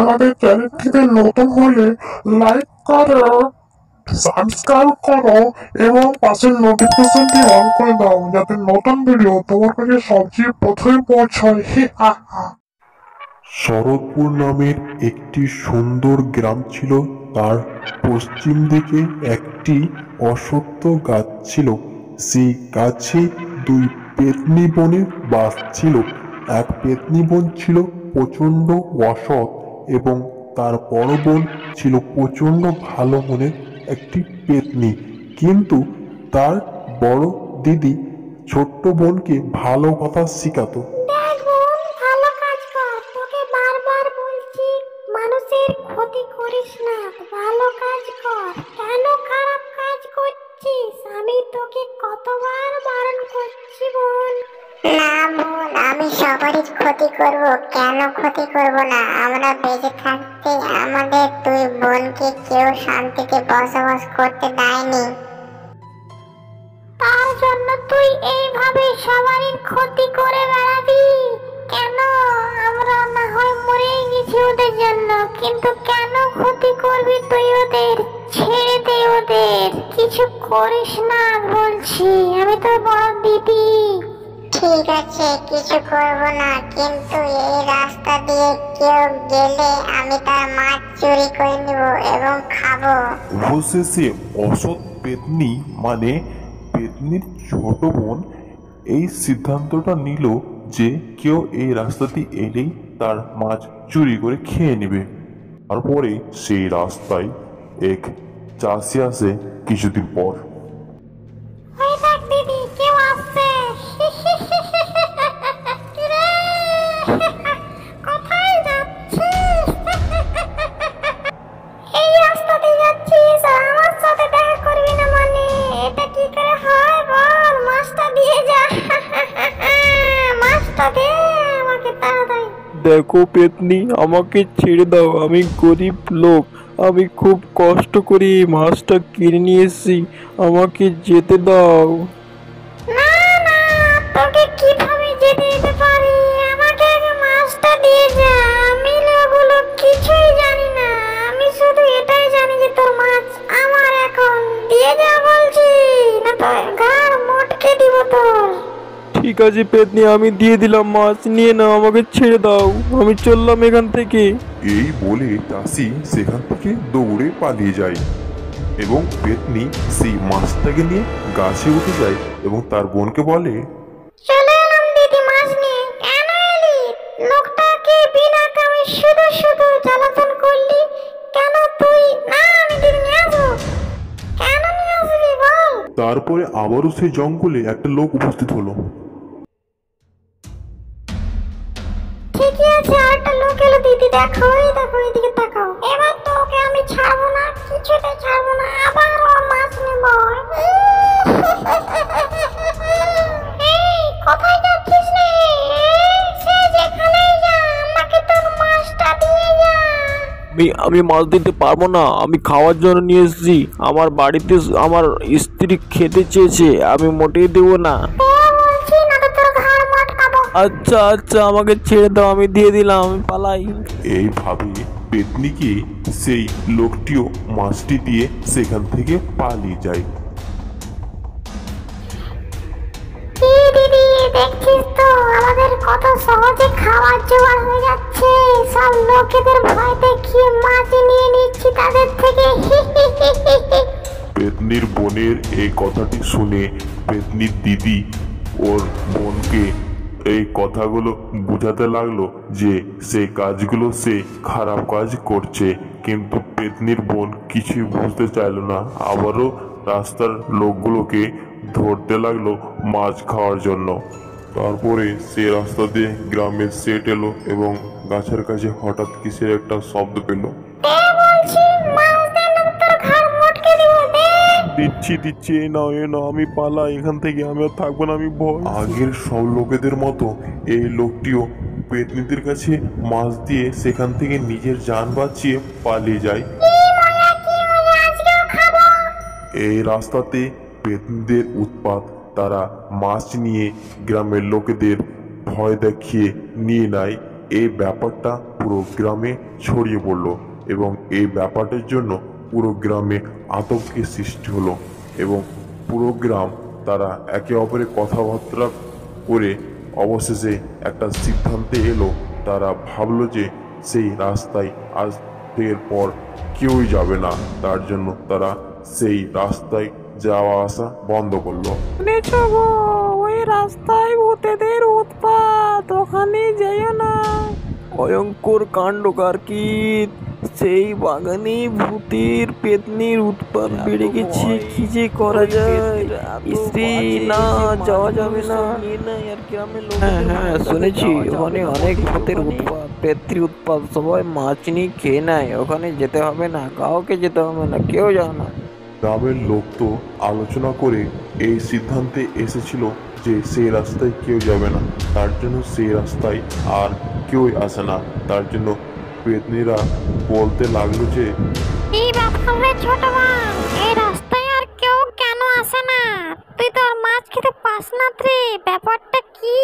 আমাদের চ্যানেলটিতে নতুন হলে লাইক করো, সাবস্ক্রাইব করো এবং পাশের নোটিফিকেশনটি অন করে দাও যাতে নতুন ভিডিও তোমার কাছে সবচেয়ে প্রথমে পৌঁছায়। শরৎপুর নামের একটি সুন্দর গ্রাম ছিল। তার পশ্চিম দিকে একটি অশ্বত্থ গাছ ছিল। সেই গাছে দুই পেতনি বোনের বাস ছিল। এক পেতনি বোন ছিল প্রচন্ড অসৎ এবং তার বড় বোন ছিল প্রচন্ড ভালো মনের একটি পেতনি। কিন্তু তার বড় দিদি ছোট্ট বোনকে ভালো কথা শিখাতো। দেখ বোন, ভালো কাজ কর, তোকে বারবার বলছি মানুষের ক্ষতি করিস না, ভালো কাজ কর। কেন খারাপ কাজ করছিস? আমি তোকে কতবার বারণ করছি বোন। না বোন, আমি সবারই ক্ষতি করব, কেন ক্ষতি করব না? আমরা বেঁচে থাকতে আমাদের দুই বোনকে কেউ শান্তিতে বসবাস করতে দেয়নি। তার জন্য তুই এইভাবে সবারই ক্ষতি করে বেড়াবি কেন? আমরা না হয় মরে গেছি ওদের জন্য, কিন্তু কেন ক্ষতি করবি তুই ওদের? ছেড়ে দে ওদের, কিছু করিস না বলছি, আমি তোর বড় দিদি। ঠিক আছে, কিছু করব না, কিন্তু এই রাস্তা দিয়ে কেউ গেলে আমি তার মাছ চুরি করে নেব এবং খাবো। অবশেষে অসৎ পেতনি মানে পেতনির ছোট বোন এই সিদ্ধান্তটা নিল যে কেউ এই রাস্তাতে এলেই তার মাছ চুরি করে খেয়ে নেবে। তারপরে সেই রাস্তায় এক চাষি আসে কিছুদিন পর। ওই দেখ দিদি, কেউ আসছে। কিরে, কোথায় যাচ্ছিস? এই রাস্তা দিয়ে যাচ্ছিস আর আমার সাথে দেখা করবি না মানে? এটা কি করে হয় বল? মাছটা দিয়ে যা। মাছটা দে আমাকে তাড়াতাড়ি। দেখো পেতনি, আমাকে ছেড়ে দাও, আমি গরিব লোক, আমি খুব কষ্ট করে এই মাছটা কিনে নিয়ে এসেছি, আমাকে যেতে দাও। না না, তোকে কিভাবে যেতে দিতে পারি? আমাকে আগে মাছটা দিয়ে যা। আমি ওগুলো কিছুই জানি না, আমি শুধু এটাই জানি যে তোর মাছ আমার এখন। দিয়ে যা বলছি, না তো ঘাড় মোটকে দিব তোর। ঠিক আছে পেতনি, আমি দিয়ে দিলাম মাছ, নিয়ে নাও, আমাকে ছেড়ে দাও, আমি চললাম এখান থেকে। এই বলে চাষি সেখান থেকে দৌড়ে পালিয়ে যায় এবং পেতনি সেই মাছটাকে নিয়ে গাছে উঠে যায় এবং তার বোনকে বলে, চলে এলাম দিদি মাছ নিয়ে। কেন এলি? লোকটাকে বিনা কামে শুধু শুধু জ্বালাতন করলি কেন তুই? না, আমি দিদি নিয়ে আসবো। কেন নিয়ে আসবি বল? তারপরে আবারও সেই জঙ্গলে একটা লোক উপস্থিত হলো। ঠিকই আছে, আরেকটা লোক এলো দিদি। দেখো, এই দেখো, এদিকে তাকাও। এবার তোকে আমি ছাড়বো না, কিছুতে ছাড়বো না, আবার মাছ নেব। এই, কোথায় যাচ্ছিস রে? সে যেখানেই যা, আমাকে তোর মাছটা দিয়ে যা। আমি মাছ দিতে পারবো না, আমি খাওয়ার জন্য নিয়ে এসেছি, আমার বাড়িতে আমার স্ত্রী খেতে চেয়েছে, আমি মোটেই দেবো না। বলছি না তো তোর ঘাড় মটকাবো। আচ্ছা আচ্ছা, আমাকে ছেড়ে দাও, আমি দিয়ে দিলাম, আমি পালাই। এইভাবে পেতনিকে সেই লোকটিও মাছটি দিয়ে সেখান থেকে পালিয়ে যায়। কি দিদি, দেখছিস তো আমাদের কত সহজে খাবার জোগাড় হয়ে যাচ্ছে। সব লোকেদের ভয় দেখিয়ে মাছ নিয়ে নিচ্ছি তাদের থেকে। পেতনির বোনের এই কথাটি শুনে পেতনির দিদি ওর বোনকে এই কথাগুলো বোঝাতে লাগলো যে সেই কাজগুলো সে খারাপ কাজ করছে, কিন্তু পেতনির বোন কিছুই বুঝতে চাইলো না। আবারও রাস্তার লোকগুলোকে ধরতে লাগলো মাছ খাওয়ার জন্য। তারপরে সে রাস্তা দিয়ে গ্রামের সেট এলো এবং গাছের কাছে হঠাৎ কিসের একটা শব্দ পেল। বলছি মাছ দে না তো তোর ঘাড় মটকে দিব। দে। দিচ্ছি, এ নাও, আমি পালাই এখান থেকে, আমি আর থাকবো না, আমি ভয়। আগের সব লোকেদের মতো এই লোকটিও পেতনিদের কাছে মাছ দিয়ে সেখান থেকে নিজের জান বাঁচিয়ে পালিয়ে যায়। আজকেও খাবো। এই রাস্তাতে পেতনিদের উৎপাত, তারা মাছ নিয়ে গ্রামের লোকেদের ভয় দেখিয়ে নিয়ে নেয় এই ব্যাপারটা পুরো গ্রামে ছড়িয়ে পড়ল এবং এই ব্যাপারটার জন্য পুরো গ্রামে আতঙ্কের সৃষ্টি হলো এবং পুরো গ্রাম তারা একে অপরের কথাবার্তা করে অবশেষে একটা সিদ্ধান্তে এলো। তারা ভাবলো যে সেই রাস্তায় আজ এর পর কেউই যাবে না, তার জন্য তারা সেই রাস্তায় যাওয়া আসা বন্ধ করলো। শুনেছো গো, ওই রাস্তায় ভূতেদের উৎপাত, ওখানে যেও না। ভয়ঙ্কর কাণ্ড কারকিত, সেই বাগানে ভূতের পেতনির উৎপাত বেড়ে গেছে। কি যে করা যায়? স্ত্রী না, যাওয়া যাবে না। হ্যাঁ হ্যাঁ, শুনেছি ওখানে অনেক ভূতের উৎপাত, পেতনির উৎপাত, সবাই মাছ নিয়ে খেয়ে নেয়। ওখানে যেতে হবে না, কাউকে যেতে হবে না, কেউ যাও না। গ্রামের লোক তো আলোচনা করে এই সিদ্ধান্তে এসেছিল যে সেই রাস্তায় কেউ যাবে না, তার জন্য সেই রাস্তায় আর কেউই আসে না। তার জন্য পেতনিরা বলতে লাগলো যে এই ব্যাপার রে ছোট ভাই, এই রাস্তায় আর কেউ কেন আসে না? তুই তো আর মাছ খেতে পাস না রে, ব্যাপারটা কি?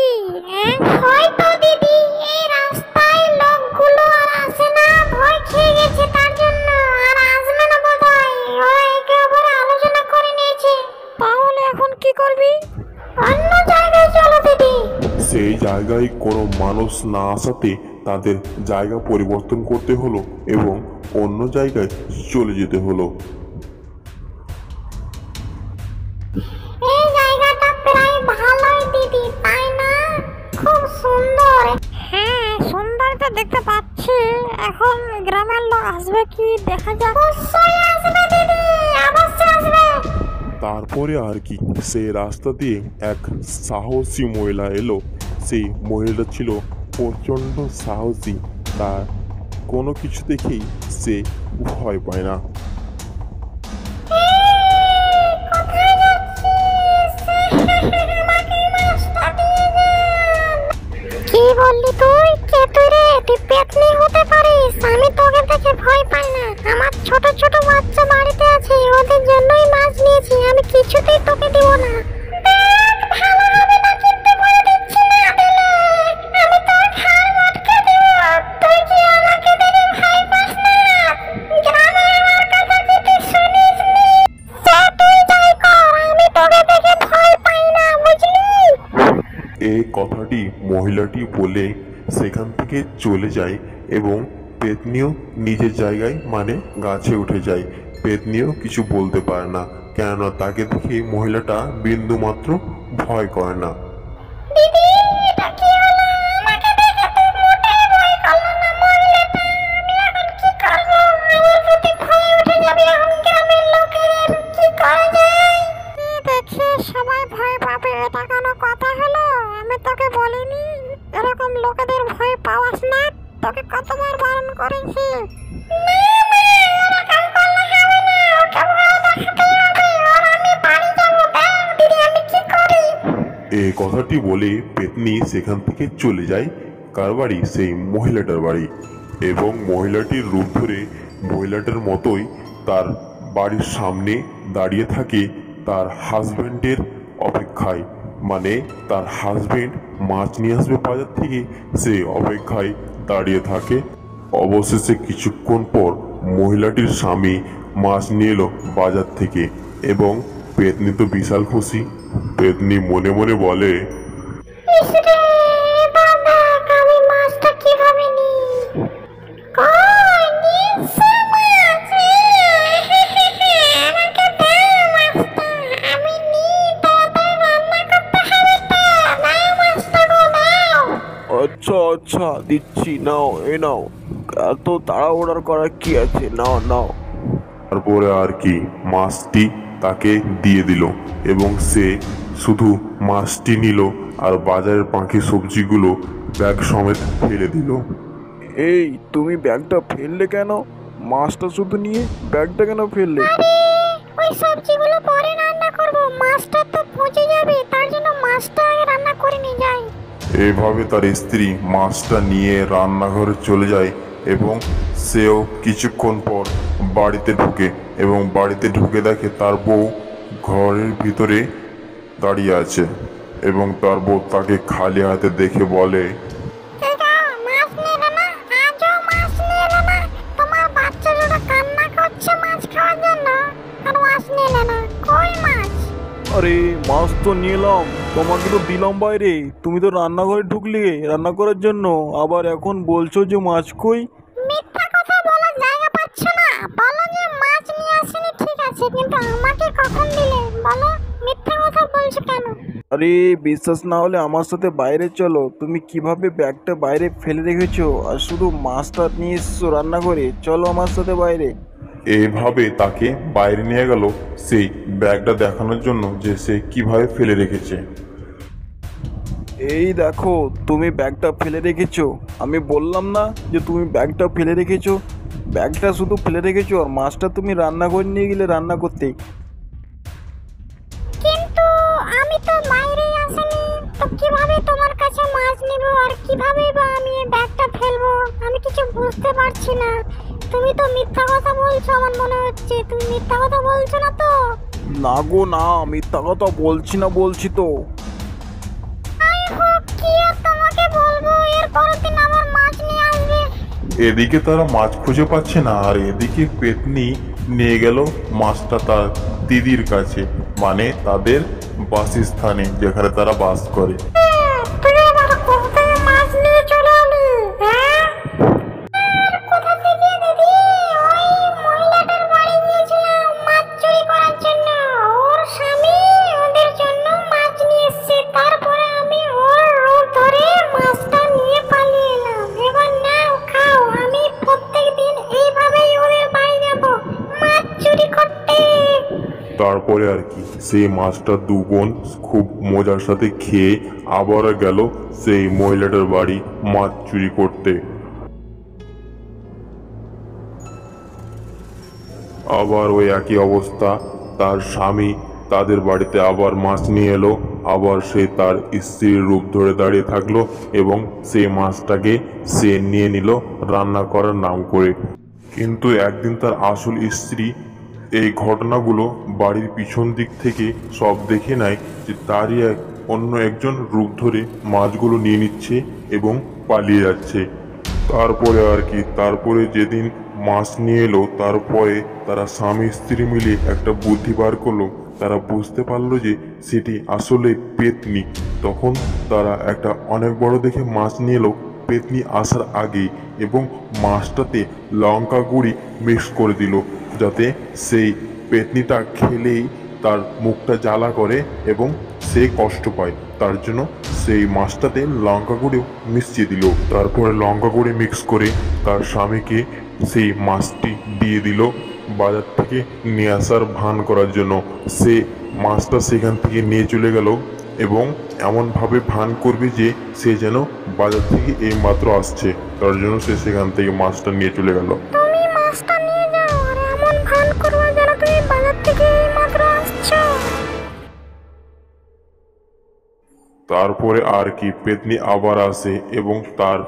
হয়তো দিদি এই রাস্তায় লোকগুলো আর আসে না, ভয় খেয়ে গেছে, তার জন্য আর আসবে না বোধহয়। ওরা একে অপরে আলোচনা করে নিয়েছে। তাহলে এখন কি করবি? অন্য জায়গায় চলো দিদি। সেই জায়গায় কোনো মানুষ না আসাতে তাদের জায়গা পরিবর্তন করতে হলো এবং অন্য জায়গায় চলে যেতে হলো। এই জায়গাটা প্রায় ভালোই দিদি, তাই না? খুব সুন্দর। হ্যাঁ, সুন্দর তো দেখতে পাচ্ছি। এখন গ্রামের লোক আসবে কি দেখা যাক। অবশ্যই আসবে দিদি, অবশ্যই আসবে। তারপরে আর কি, সেই রাস্তা দিয়ে এক সাহসী মহিলা এলো। সেই মহিলাটা ছিল প্রচণ্ড সাহসী, তার কোনো কিছু দেখেই সে ভয় পায় না। কি বললি তুই? কে তুই রে? তুই পেতনি হতে পারিস, আমি তোকে দেখে ভয় পাই না। আমার ছোট ছোট বাচ্চা বাড়িতে আছে, ওদের জন্যই মাছ নিয়েছি, আমি কিছুতেই তোকে দেব না। ভালো হবে না, কিন্তু বলে দিচ্ছি না দিলে আমি তোর ঘাড় মটকে দেব। তুই কি আমাকে দেখে ভয় পাস না? গ্রামে আমার কথা কি তুই শুনিস নি? সে তুই যাই কর, আমি তোকে দেখে ভয় পাই না, বুঝলি? এই কথাটি মহিলাটি বলে সেখান থেকে চলে যায় এবং পেতনিও নিজের জায়গায় মানে গাছে উঠে যায়। পেতনিও কিছু বলতে পারে না, কেননা তাকে দেখে মহিলাটা বিন্দু মাত্র ভয় করে না। দিদি, এটা কি হলো? আমাকে দেখে তো মোটেই ভয় করলো না মহিলাটা। আমি এখন কি করব? আমার প্রতি ভয় উঠে যাবে এখন গ্রামের লোকের। কি করা যায়? দেখি সবাই ভয় পাবে, এটা কোনো কথা হলো? আমি তোকে বলিনি এরকম লোকেদের ভয় পাওয়াস না? তোকে কতবার বারণ করেছি। না না, এরকম করলে হবে না, ওকে ভয় দেখাতে হবে। আর আমি বাড়ি যাবো। দাও দিদি, আমি কি করি? এই কথাটি বলে পেতনি সেখান থেকে চলে যায়। কার বাড়ি? সেই মহিলাটার বাড়ি। এবং মহিলাটির রূপ ধরে মহিলাটার মতোই তার বাড়ির সামনে দাঁড়িয়ে থাকে তার হাজবেন্ডের অপেক্ষায়, মানে তার হাজবেন্ড মাছ নিয়ে আসবে বাজার থেকে, সে অপেক্ষায় দাঁড়িয়ে থাকে। অবশেষে কিছুক্ষণ পর মহিলাটির স্বামী মাছ নিয়ে এলো বাজার থেকে এবং পেতনি তো বিশাল খুশি। পেতনি মনে মনে বলে, ইসরে বাবা, আমি মাছটা কিভাবে নি? কই নিচ্ছে মাছ? আমাকে দাও মাছটা, আমি নি। তাড়াতাড়ি রান্না করতে হবে তো। দাও মাছটা গো, দাও। আচ্ছা আচ্ছা, দিচ্ছি, নাও, এ নাও। এত তাড়াহুড়ার করার কি আছে? নাও নাও। তারপরে আর কি মাছটি তাকে দিয়ে দিল এবং সে শুধু মাছটি নিল আর বাজারের বাকি সবজিগুলো ব্যাগ সমেত ফেলে দিল। এই, তুমি ব্যাগটা ফেললে কেন? মাছটা শুধু নিয়ে ব্যাগটা কেন ফেললে? ওই সবজিগুলো পরে রান্না করব, মাছটা তো পচে যাবে, তার জন্য মাছটা আগে রান্না করে নিয়ে যাই। এভাবে তার স্ত্রী মাছটা নিয়ে রান্নাঘরে চলে যায় এবং সেও কিছুক্ষণ পর বাড়িতে ঢুকে এবং বাড়িতে ঢুকে দেখে তার বউ ঘরের ভিতরে দাঁড়িয়ে আছে এবং তার বউ তাকে খালি হাতে দেখে বলে, মাছ আরে মাছ তো নিয়ে এলাম, তোমাকে তো দিলাম বাইরে, তুমি তো রান্নাঘরে ঢুকলে রান্না করার জন্য, আবার এখন বলছো যে মাছ কই? মিথ্যা কথা বলার জায়গা পাচ্ছ না? বলো যে মাছ নিয়ে আসেনি, ঠিক আছে, কিন্তু আমাকে কখন দিলে বলো? মিথ্যা কথা বলছো কেন? আরে বিশ্বাস না হলে আমার সাথে বাইরে চলো, তুমি কিভাবে ব্যাগটা বাইরে ফেলে রেখেছো আর শুধু মাছটা নিয়ে এসছো রান্না করে, চলো আমার সাথে বাইরে। এইভাবে তাকে বাইরে নিয়ে গেল সেই ব্যাগটা দেখানোর জন্য যে সে কিভাবে ফেলে রেখেছে। এই দেখো তুমি ব্যাগটা ফেলে রেখেছো, আমি বললাম না যে তুমি ব্যাগটা ফেলে রেখেছো? ব্যাগটা শুধু ফেলে রেখেছো আর মাছটা তুমি রান্না করে নিয়ে গেলে রান্না করতে। কিন্তু আমি তো বাইরেই আসিনি, তো কিভাবে তোমার কাছে মাছ নিব আর কিভাবে বা আমি এই ব্যাগটা ফেলবো? আমি কিছু বুঝতে পারছি না। তুমি তো মিথ্যা কথা বলছো, আমার মনে হচ্ছে তুমি মিথ্যা কথা বলছো না তো? না গো না, মিথ্যা কথা বলছি না, বলছি তো। যাই হোক, কি আর তোমাকে বলবো, এর পরের দিন আবার মাছ নিয়ে আসবে। এদিকে তারা মাছ খুঁজে পাচ্ছে না, আর এদিকে পেতনি নিয়ে গেল মাছটা তার দিদির কাছে, মানে তাদের বাসস্থানে, যেখানে তারা বাস করে। তুই আবার কোথা থেকে মাছ নিয়ে চলে এলি, হ্যাঁ? আর কোথা থেকে দিদি? ওই মহিলাটার বাড়ি গিয়েছিলাম মাছ চুরি করার জন্য। ওর স্বামী ওদের জন্য মাছ নিয়ে এসেছে, তারপরে আমি ওর রূপ ধরে মাছটা নিয়ে পালিয়ে এলাম। এবার নাও খাও, আমি প্রত্যেকদিন এইভাবেই ওদের বাড়ি যাব মাছ চুরি করতে। তারপরে আর কি সেই মাছটা দু বোন খুব মজার সাথে খেয়ে আবার গেল সেই মহিলাটার বাড়ি মাছ চুরি করতে। আবার ওই একই অবস্থা, তার স্বামী তাদের বাড়িতে আবার মাছ নিয়ে এলো, আবার সে তার স্ত্রীর রূপ ধরে দাঁড়িয়ে থাকলো এবং সেই মাছটাকে সে নিয়ে নিল রান্না করার নাম করে। কিন্তু একদিন তার আসল স্ত্রী এই ঘটনাগুলো বাড়ির পিছন দিক থেকে সব দেখে নেয় যে তারই অন্য একজন রূপ ধরে মাছগুলো নিয়ে নিচ্ছে এবং পালিয়ে যাচ্ছে। তারপরে আর কি, তারপরে যেদিন মাছ নিয়ে এলো, তারপরে তারা স্বামী স্ত্রী মিলে একটা বুদ্ধি বার করলো। তারা বুঝতে পারলো যে সেটি আসলে পেতনি। তখন তারা একটা অনেক বড় দেখে মাছ নিয়ে এলো পেতনি আসার আগে, এবং মাছটাতে লঙ্কা গুঁড়ি মিক্স করে দিল, যাতে সেই পেতনিটা খেলেই তার মুখটা জ্বালা করে এবং সে কষ্ট পায়। তার জন্য সেই মাছটাতে লঙ্কা গুঁড়িও মিশিয়ে দিল। তারপরে লঙ্কা গুঁড়ি মিক্স করে তার স্বামীকে সেই মাছটি দিয়ে দিল বাজার থেকে নিয়ে আসার ভান করার জন্য। সে মাছটা সেখান থেকে নিয়ে চলে গেল এবং এমনভাবে ভান করবে যে সে যেন বাজার থেকে এই মাত্র আসছে, তার জন্য সে সেখান থেকে মাছটা নিয়ে চলে গেল। তুমি মাছটা নিয়ে যাও আর এমন ভান করবে যেন তুমি বাজার থেকে এইমাত্র আসছো। তারপরে আর কি পেতনি আবার আসে এবং তার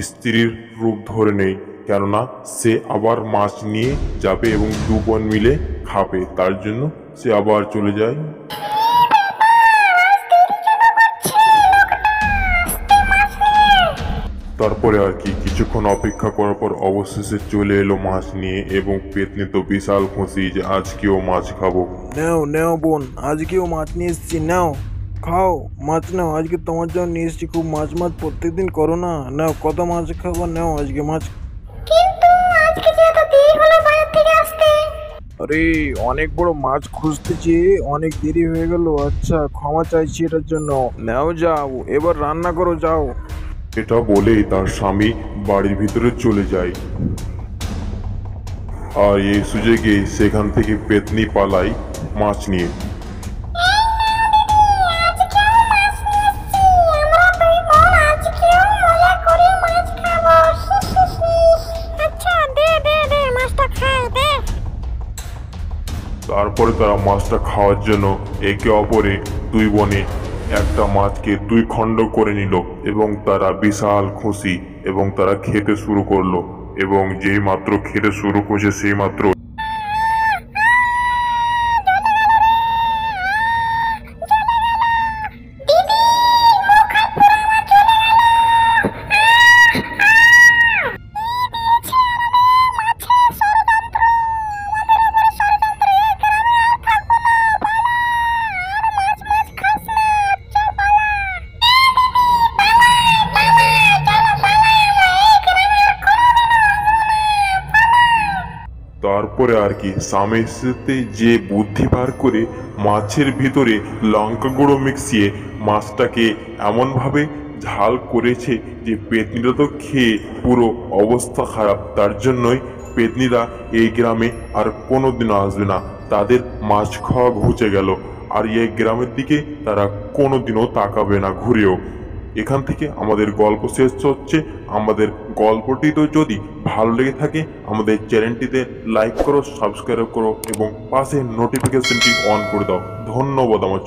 স্ত্রীর রূপ ধরে নেয়, কেননা সে আবার মাছ নিয়ে যাবে এবং দু বোন মিলে খাবে, তার জন্য সে আবার চলে যায়। তারপরে আর কি কিছুক্ষণ অপেক্ষা করার পর অবশেষে চলে এলো মাছ নিয়ে, এবং পেতনি তো বিশাল খুশি যে আজকেও মাছ খাবো। নাও নাও বোন, আজকেও মাছ নিয়ে এসছি, নাও খাও মাছ, নাও আজকে তোমার জন্য নিয়ে এসছি খুব মাছ। মাছ প্রত্যেকদিন করো না, নাও কত মাছ খাবো, নাও আজকে মাছ। কিন্তু আজকে যে এত দেরি হলো বাজার থেকে আসতে। আরে অনেক বড় মাছ খুঁজতেছি, অনেক দেরি হয়ে গেল, আচ্ছা ক্ষমা চাইছি এটার জন্য। নাও যাও এবার রান্না করো, যাও। এটা বলেই তার স্বামী বাড়ির ভিতরে চলে যায়, আর এই সুযোগে সেখান থেকে পেতনি পালায় মাছ নিয়ে। তারপরে তারা মাছটা খাওয়ার জন্য একে অপরে দুই বোনে একটা মাছকে দুই খণ্ড করে নিল, এবং তারা বিশাল খুশি এবং তারা খেতে শুরু করলো, এবং যেই মাত্র খেতে শুরু করছে সেই মাত্র তারপরে আর কি স্বামী স্ত্রীতে যে বুদ্ধি বার করে মাছের ভিতরে লঙ্কা গুঁড়ো মিশিয়ে মাছটাকে এমনভাবে ঝাল করেছে যে পেতনিটা তো খেয়ে পুরো অবস্থা খারাপ। তার জন্যই পেতনিরা এই গ্রামে আর কোনোদিনও আসবে না, তাদের মাছ খাওয়া ঘুচে গেল, আর এই গ্রামের দিকে তারা কোনোদিনও তাকাবে না ঘুরেও। এখান থেকে আমাদের গল্প শেষ হচ্ছে। আমাদের গল্পটি তো যদি ভালো লেগে থাকে আমাদের চ্যানেলটিতে লাইক করো, সাবস্ক্রাইব করো এবং পাশে নোটিফিকেশনটি অন করে দাও। ধন্যবাদ আমার